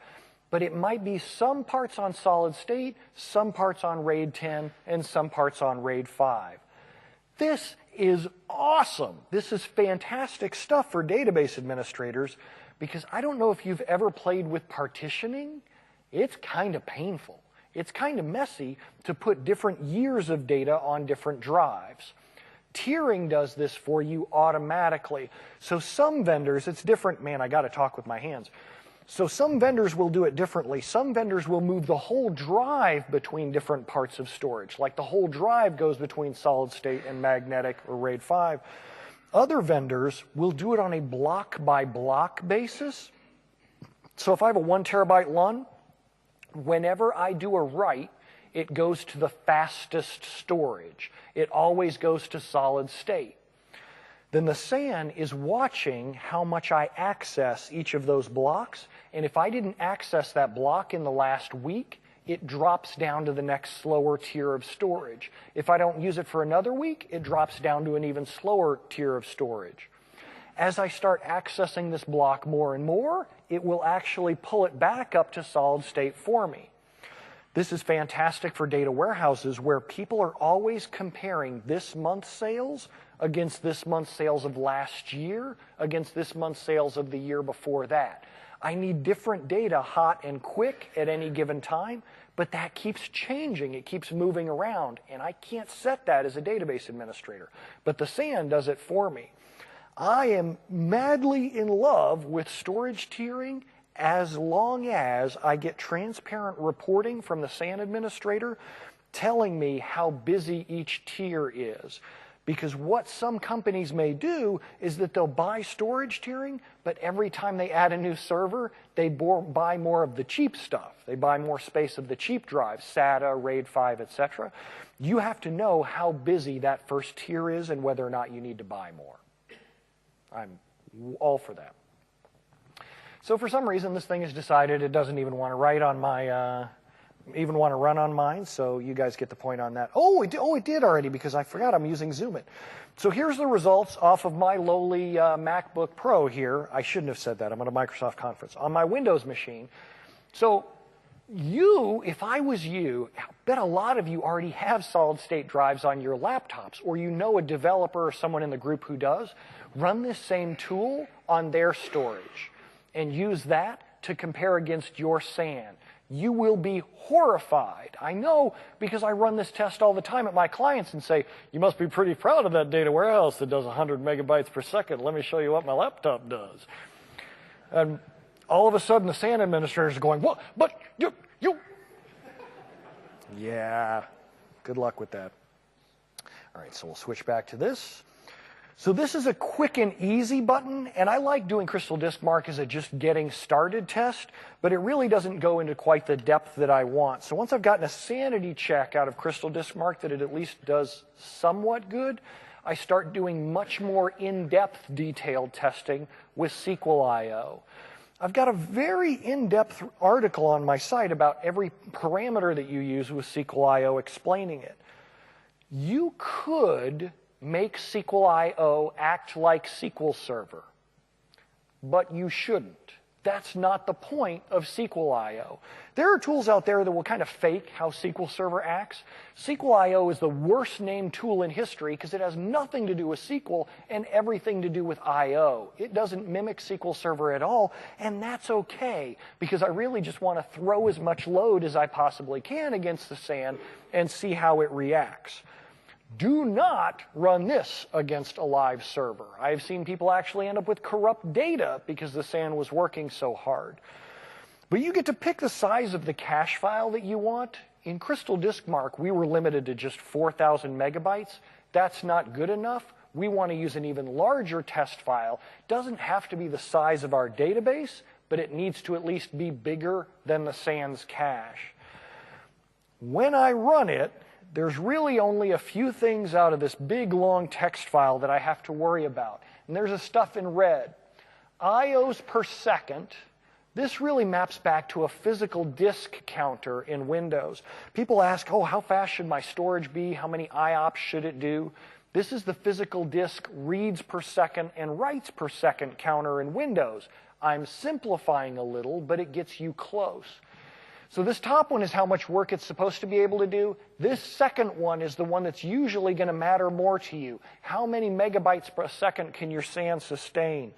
but it might be some parts on solid state, some parts on RAID 10, and some parts on RAID 5. This is awesome. This is fantastic stuff for database administrators, because I don't know if you've ever played with partitioning. It's kind of painful. It's kind of messy to put different years of data on different drives. Tiering does this for you automatically. So some vendors, it's different. Man, I got to talk with my hands. So some vendors will do it differently. Some vendors will move the whole drive between different parts of storage, like the whole drive goes between solid state and magnetic or RAID 5. Other vendors will do it on a block by block basis. So if I have a 1 terabyte LUN, whenever I do a write, it goes to the fastest storage. It always goes to solid state. Then the SAN is watching how much I access each of those blocks, and if I didn't access that block in the last week, it drops down to the next slower tier of storage. If I don't use it for another week, it drops down to an even slower tier of storage. As I start accessing this block more and more, it will actually pull it back up to solid state for me. This is fantastic for data warehouses where people are always comparing this month's sales against this month's sales of last year, against this month's sales of the year before that. I need different data hot and quick at any given time, but that keeps changing. It keeps moving around, and I can't set that as a database administrator. But the SAN does it for me. I am madly in love with storage tiering as long as I get transparent reporting from the SAN administrator telling me how busy each tier is. Because what some companies may do is that they'll buy storage tiering, but every time they add a new server, they buy more of the cheap stuff. They buy more space of the cheap drives, SATA, RAID 5, etc. You have to know how busy that first tier is and whether or not you need to buy more. I'm all for that. So for some reason, this thing has decided it doesn't even want to write on my, run on mine, so you guys get the point on that. Oh, it did already, because I forgot I'm using Zoom It. So here's the results off of my lowly MacBook Pro here. I shouldn't have said that. I'm at a Microsoft conference. On my Windows machine. So if I was you, I bet a lot of you already have solid-state drives on your laptops, or you know a developer or someone in the group who does. Run this same tool on their storage and use that to compare against your SAN. You will be horrified. I know, because I run this test all the time at my clients and say, you must be pretty proud of that data warehouse that does 100 megabytes per second. Let me show you what my laptop does. And all of a sudden, the SAN administrators are going, what? But you. Yeah, good luck with that. All right, so we'll switch back to this. So this is a quick and easy button, and I like doing Crystal Disk Mark as a just getting started test, but it really doesn't go into quite the depth that I want. So once I've gotten a sanity check out of Crystal Disk Mark that it at least does somewhat good, I start doing much more in-depth detailed testing with SQL.io. I've got a very in-depth article on my site about every parameter that you use with SQL.io explaining it. You could make SQL.io act like SQL Server, but you shouldn't. That's not the point of SQL.io. There are tools out there that will kind of fake how SQL Server acts. SQL.io is the worst named tool in history because it has nothing to do with SQL and everything to do with I.O. It doesn't mimic SQL Server at all, and that's okay because I really just want to throw as much load as I possibly can against the SAN and see how it reacts. Do not run this against a live server. I've seen people actually end up with corrupt data because the SAN was working so hard. But you get to pick the size of the cache file that you want. In Crystal Disk Mark, we were limited to just 4,000 megabytes. That's not good enough. We want to use an even larger test file. It doesn't have to be the size of our database, but it needs to at least be bigger than the SAN's cache. When I run it, there's really only a few things out of this big, long text file that I have to worry about. And there's the stuff in red. IOs per second. This really maps back to a physical disk counter in Windows. People ask, oh, how fast should my storage be? How many IOPS should it do? This is the physical disk reads per second and writes per second counter in Windows. I'm simplifying a little, but it gets you close. So this top one is how much work it's supposed to be able to do. This second one is the one that's usually going to matter more to you. How many megabytes per second can your SAN sustain?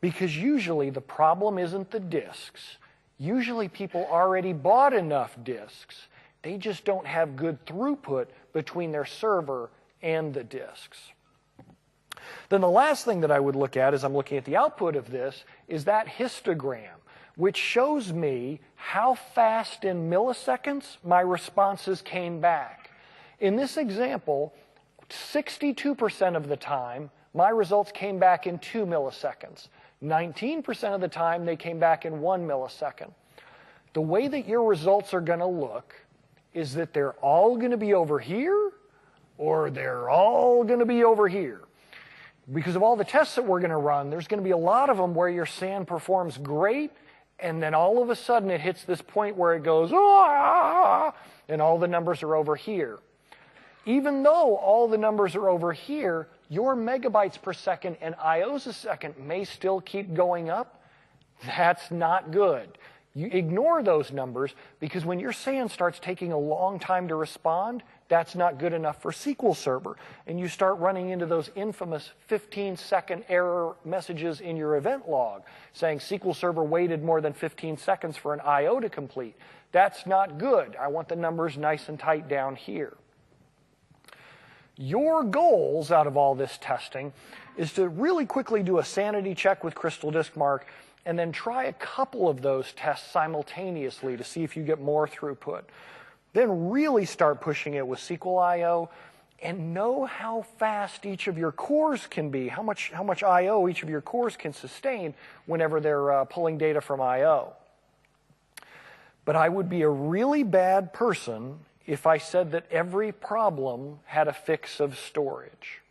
Because usually the problem isn't the disks. Usually people already bought enough disks. They just don't have good throughput between their server and the disks. Then the last thing that I would look at as I'm looking at the output of this is that histogram, which shows me how fast in milliseconds my responses came back. In this example, 62% of the time, my results came back in 2 milliseconds. 19% of the time, they came back in 1 millisecond. The way that your results are going to look is that they're all going to be over here, or they're all going to be over here. Because of all the tests that we're going to run, there's going to be a lot of them where your SAN performs great, and then all of a sudden it hits this point where it goes, ah, and all the numbers are over here. Even though all the numbers are over here, your megabytes per second and IOs a second may still keep going up. That's not good. You ignore those numbers because when your SAN starts taking a long time to respond, that's not good enough for SQL Server. And you start running into those infamous 15-second error messages in your event log saying SQL Server waited more than 15 seconds for an IO to complete. That's not good. I want the numbers nice and tight down here. Your goals out of all this testing is to really quickly do a sanity check with Crystal Disk Mark and then try a couple of those tests simultaneously to see if you get more throughput. Then really start pushing it with SQL.io and know how fast each of your cores can be, how much I/O each of your cores can sustain whenever they're pulling data from I/O. But I would be a really bad person if I said that every problem had a fix of storage.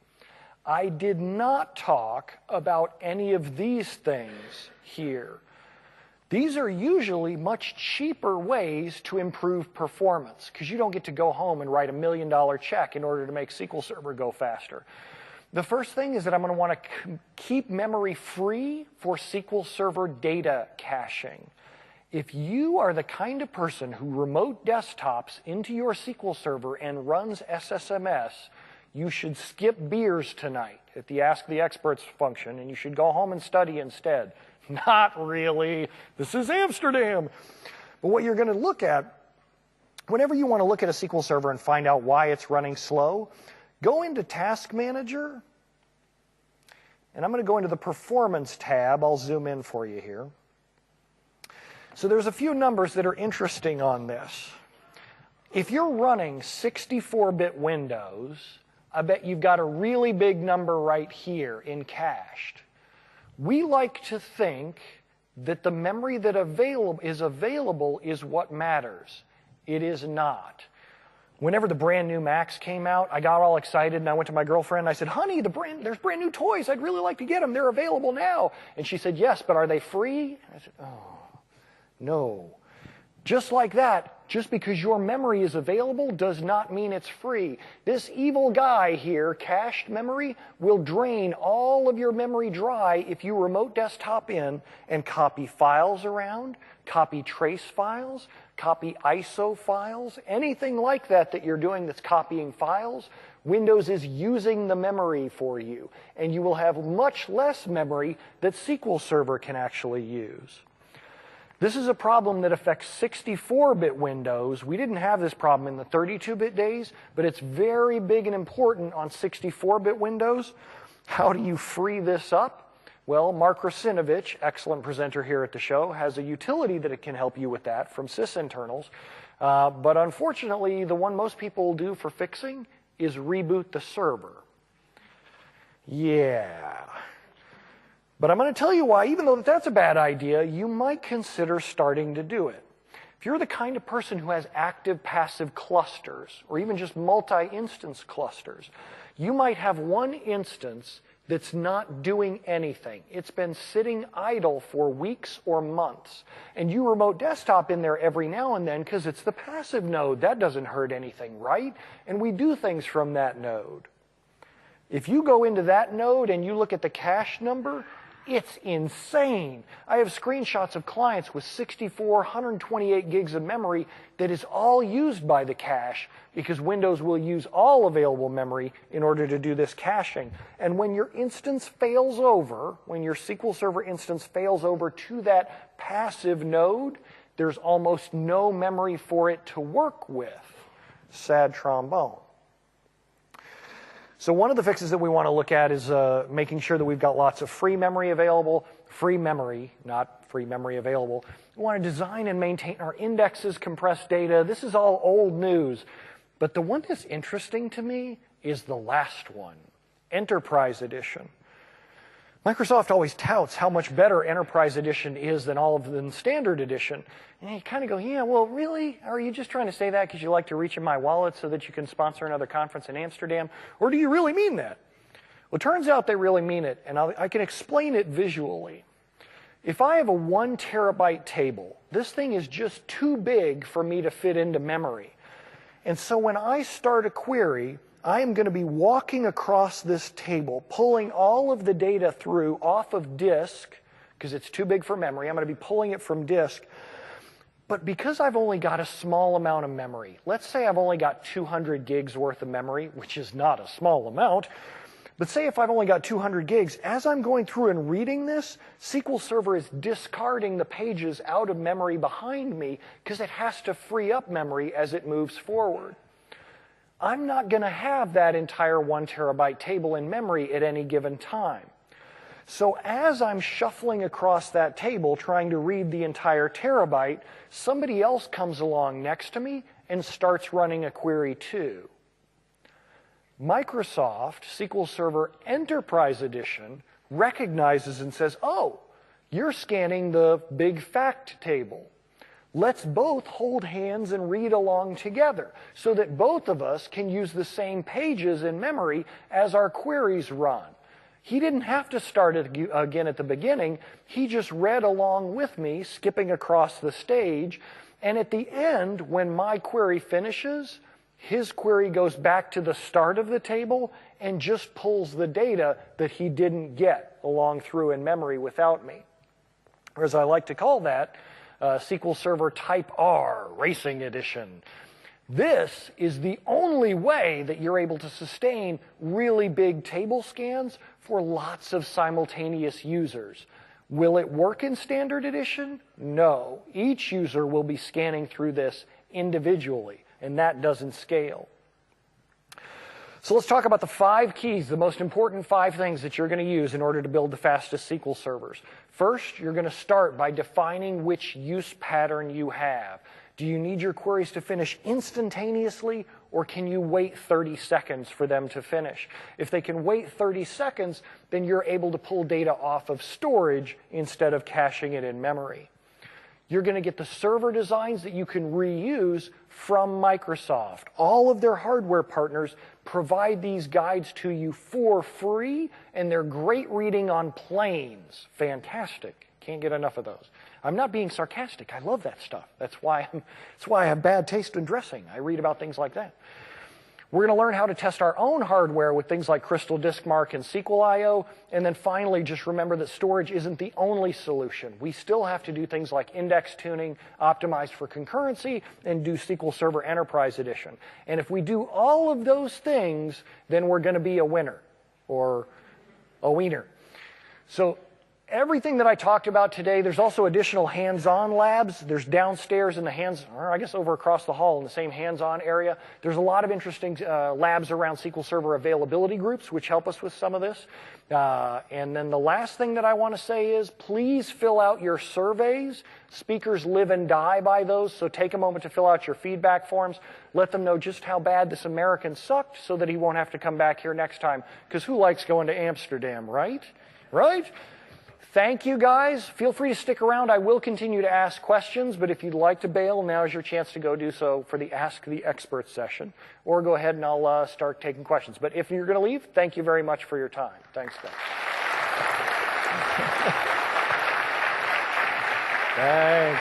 I did not talk about any of these things here. These are usually much cheaper ways to improve performance because you don't get to go home and write $1 million check in order to make SQL Server go faster. The first thing is that I'm going to want to keep memory free for SQL Server data caching. If you are the kind of person who remote desktops into your SQL Server and runs SSMS, you should skip beers tonight at the Ask the Experts function, and you should go home and study instead. Not really. This is Amsterdam. But what you're going to look at, whenever you want to look at a SQL Server and find out why it's running slow, go into Task Manager, and I'm going to go into the Performance tab. I'll zoom in for you here. So there's a few numbers that are interesting on this. If you're running 64-bit Windows, I bet you've got a really big number right here in cached. We like to think that the memory that is available is what matters. It is not. Whenever the brand new Macs came out, I got all excited and I went to my girlfriend and I said, honey, there's brand new toys. I'd really like to get them. They're available now. And she said, yes, but are they free? And I said, oh, no. Just like that, just because your memory is available does not mean it's free. This evil guy here, cached memory, will drain all of your memory dry if you remote desktop in and copy files around, copy trace files, copy ISO files, anything like that that you're doing that's copying files. Windows is using the memory for you, and you will have much less memory that SQL Server can actually use. This is a problem that affects 64-bit Windows. We didn't have this problem in the 32-bit days, but it's very big and important on 64-bit Windows. How do you free this up? Well, Mark Rasinovich, excellent presenter here at the show, has a utility that it can help you with that from sysinternals. But unfortunately, the one most people do for fixing is reboot the server. Yeah. But I'm going to tell you why, even though that's a bad idea, you might consider starting to do it. If you're the kind of person who has active-passive clusters, or even just multi-instance clusters, you might have one instance that's not doing anything. It's been sitting idle for weeks or months. And you remote desktop in there every now and then because it's the passive node. That doesn't hurt anything, right? And we do things from that node. If you go into that node and you look at the cache number, it's insane. I have screenshots of clients with 64, 128 gigs of memory that is all used by the cache because Windows will use all available memory in order to do this caching. And when your instance fails over, when your SQL Server instance fails over to that passive node, there's almost no memory for it to work with. Sad trombone. So one of the fixes that we want to look at is making sure that we've got lots of free memory available. Free memory, not free memory available. We want to design and maintain our indexes, compress data. This is all old news. But the one that's interesting to me is the last one, Enterprise Edition. Microsoft always touts how much better Enterprise Edition is than all of the Standard Edition. And you kind of go, yeah, well, really? Are you just trying to say that because you like to reach in my wallet so that you can sponsor another conference in Amsterdam? Or do you really mean that? Well, it turns out they really mean it, and I can explain it visually. If I have a 1 terabyte table, this thing is just too big for me to fit into memory. And so when I start a query, I am going to be walking across this table, pulling all of the data through off of disk, because it's too big for memory. I'm going to be pulling it from disk. But because I've only got a small amount of memory, let's say I've only got 200 gigs worth of memory, which is not a small amount, but say if I've only got 200 gigs, as I'm going through and reading this, SQL Server is discarding the pages out of memory behind me because it has to free up memory as it moves forward. I'm not going to have that entire 1 terabyte table in memory at any given time. So as I'm shuffling across that table trying to read the entire terabyte, somebody else comes along next to me and starts running a query too. Microsoft SQL Server Enterprise Edition recognizes and says, oh, you're scanning the big fact table. Let's both hold hands and read along together so that both of us can use the same pages in memory as our queries run. He didn't have to start it again at the beginning. He just read along with me, skipping across the stage. And at the end, when my query finishes, his query goes back to the start of the table and just pulls the data that he didn't get along through in memory without me. Or as I like to call that, SQL Server Type R Racing Edition. This is the only way that you're able to sustain really big table scans for lots of simultaneous users. Will it work in Standard Edition? No. Each user will be scanning through this individually, and that doesn't scale. So let's talk about the 5 keys, the most important 5 things that you're going to use in order to build the fastest SQL servers. First, you're going to start by defining which use pattern you have. Do you need your queries to finish instantaneously, or can you wait 30 seconds for them to finish? If they can wait 30 seconds, then you're able to pull data off of storage instead of caching it in memory. You're going to get the server designs that you can reuse from Microsoft. All of their hardware partners provide these guides to you for free, and they're great reading on planes. Fantastic. Can't get enough of those. I'm not being sarcastic. I love that stuff. That's why I have bad taste in dressing. I read about things like that. We're going to learn how to test our own hardware with things like Crystal Disk Mark and SQL I/O. And then finally, just remember that storage isn't the only solution. We still have to do things like index tuning, optimize for concurrency, and do SQL Server Enterprise Edition. And if we do all of those things, then we're going to be a winner, or a wiener. So everything that I talked about today, there's also additional hands-on labs. There's downstairs in the or I guess over across the hall in the same hands-on area. There's a lot of interesting labs around SQL Server availability groups, which help us with some of this. And then the last thing that I want to say is, please fill out your surveys. Speakers live and die by those, so take a moment to fill out your feedback forms. Let them know just how bad this American sucked so that he won't have to come back here next time. Because who likes going to Amsterdam, right? Right? Thank you, guys. Feel free to stick around. I will continue to ask questions, but if you'd like to bail, now is your chance to go do so for the Ask the Experts session. Or go ahead and I'll start taking questions. But if you're going to leave, thank you very much for your time. Thanks, guys. Thanks.